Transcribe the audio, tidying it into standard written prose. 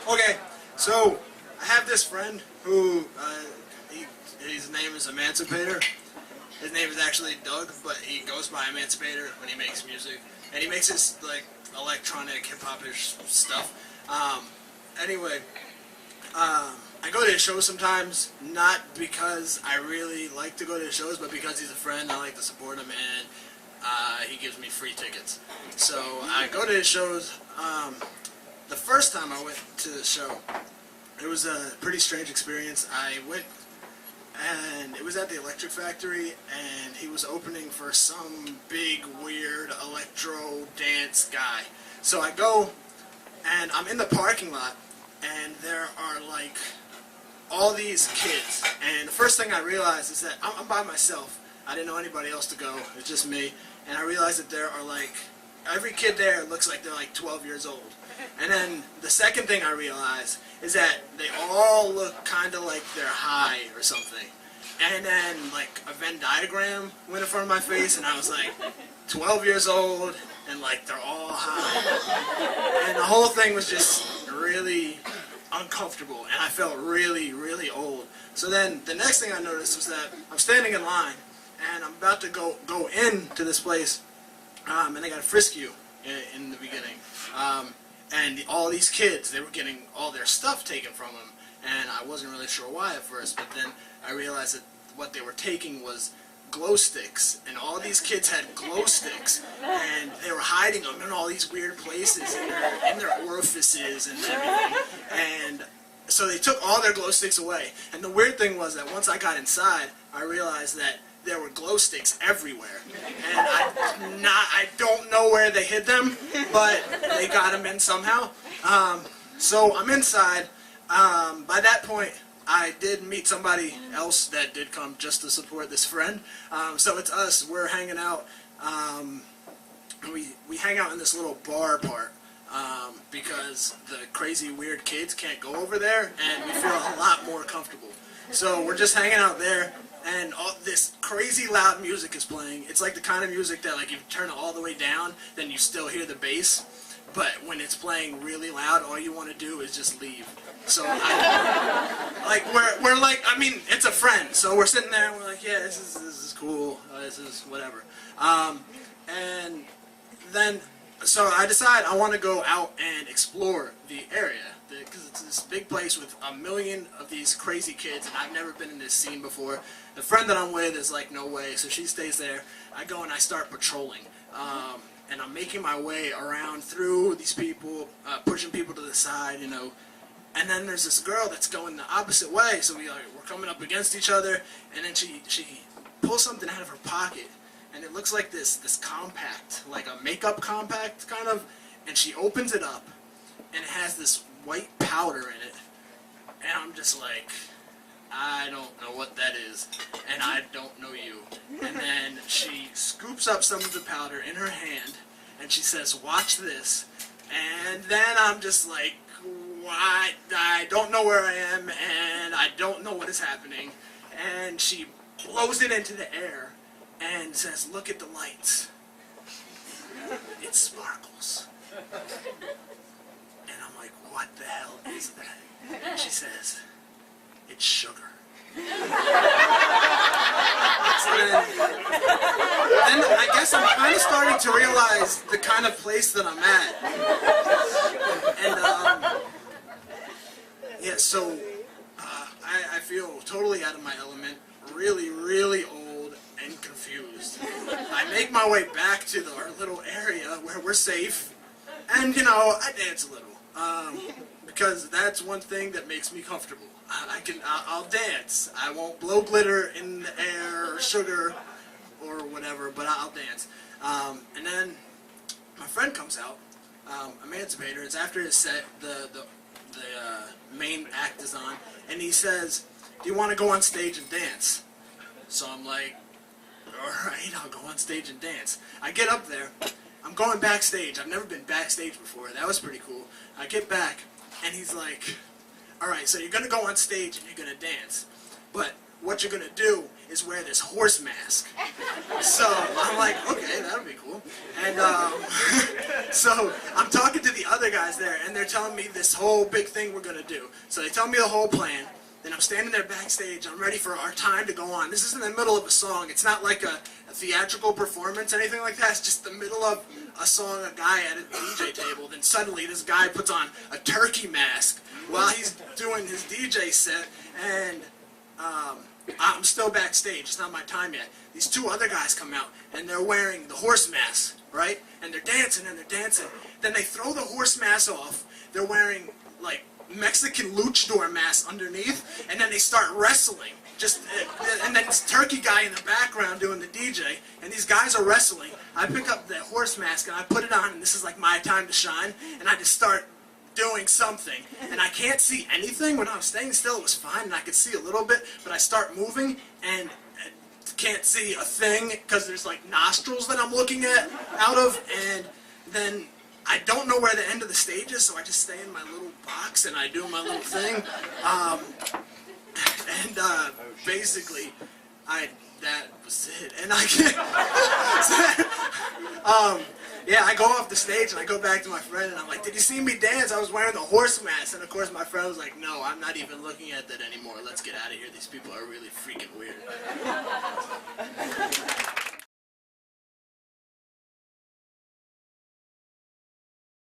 Okay, so I have this friend who, his name is Emancipator. His name is actually Doug, but he goes by Emancipator when he makes music. And he makes this, like, electronic, hip-hop-ish stuff. Anyway, I go to his shows sometimes, not because I really like to go to his shows, but because he's a friend, I like to support him, and he gives me free tickets. So I go to his shows. The first time I went to the show, it was a pretty strange experience. I went, and it was at the Electric Factory, and he was opening for some big, weird electro dance guy. So I go, and I'm in the parking lot, and there are, like, all these kids. And the first thing I realized is that I'm by myself. I didn't know anybody else to go. It's just me. And I realized that there are, like, every kid there looks like they're, like, 12 years old. And then the second thing I realized is that they all look kind of like they're high or something. And then, like, a Venn diagram went in front of my face, and I was like, 12 years old, and, like, they're all high. And the whole thing was just really uncomfortable, and I felt really, really old. So then the next thing I noticed was that I'm standing in line, and I'm about to go into this place, and they got to frisk you in the beginning. And all these kids, they were getting all their stuff taken from them, and I wasn't really sure why at first, but then I realized that what they were taking was glow sticks, and all these kids had glow sticks, and they were hiding them in all these weird places, in their orifices and everything, and so they took all their glow sticks away. And the weird thing was that once I got inside, I realized that there were glow sticks everywhere, and I don't know where they hid them, but they got them in somehow. So I'm inside. By that point, I did meet somebody else that did come just to support this friend. So it's us. We're hanging out. We hang out in this little bar part because the crazy weird kids can't go over there, and we feel a lot more comfortable. So we're just hanging out there, and all this crazy loud music is playing. It's like the kind of music that, like, if you turn it all the way down, then you still hear the bass. But when it's playing really loud, all you want to do is just leave. So, we're like, I mean, it's a friend. So we're sitting there and we're like, yeah, this is cool. This is whatever. And then, so I decide I want to go out and explore the area. Because it's this big place with a million of these crazy kids, and I've never been in this scene before. The friend that I'm with is like, no way, so she stays there. I go and I start patrolling. And I'm making my way around through these people, pushing people to the side, you know. And then there's this girl that's going the opposite way, so we're coming up against each other, and then she pulls something out of her pocket, and it looks like this compact, like a makeup compact, kind of, and she opens it up, and it has this white powder in it, and I'm just like, I don't know what that is, and I don't know you. And then she scoops up some of the powder in her hand, and she says, watch this. And then I'm just like, what? I don't know where I am, and I don't know what is happening. And she blows it into the air, and says, look at the lights. It sparkles. And I'm like, what the hell is that? And she says, it's sugar. And I guess I'm kind of starting to realize the kind of place that I'm at. And, yeah, so I feel totally out of my element, really, really old and confused. I make my way back to our little area where we're safe, and, you know, I dance a little. Because that's one thing that makes me comfortable. I'll dance. I won't blow glitter in the air or sugar or whatever, but I'll dance. And then my friend comes out, Emancipator. It's after his set. The main act is on, and he says, "Do you want to go on stage and dance?" So I'm like, "All right, I'll go on stage and dance." I get up there. I'm going backstage. I've never been backstage before. That was pretty cool. I get back. And he's like, alright, so you're going to go on stage and you're going to dance. But what you're going to do is wear this horse mask. So I'm like, okay, that'll be cool. And so I'm talking to the other guys there, and they're telling me this whole big thing we're gonna do. So they tell me the whole plan. Then I'm standing there backstage. I'm ready for our time to go on. This is in the middle of a song. It's not like a theatrical performance, anything like that. It's just the middle of a song, a guy at a DJ table. Then suddenly this guy puts on a turkey mask while he's doing his DJ set, and I'm still backstage. It's not my time yet. These two other guys come out, and they're wearing the horse mask, right? And they're dancing, and they're dancing. Then they throw the horse mask off. They're wearing, like, Mexican luchador masks underneath, and then they start wrestling. And then this turkey guy in the background doing the DJ, and these guys are wrestling. I pick up the horse mask, and I put it on, and this is like my time to shine, and I just start doing something, and I can't see anything. When I was staying still, it was fine, and I could see a little bit, but I start moving, and can't see a thing, because there's like nostrils that I'm looking at out of, and then I don't know where the end of the stage is, so I just stay in my little box, and I do my little thing, basically, that was it, and yeah, I go off the stage and I go back to my friend and I'm like, did you see me dance? I was wearing the horse mask. And of course my friend was like, no, I'm not even looking at that anymore. Let's get out of here. These people are really freaking weird.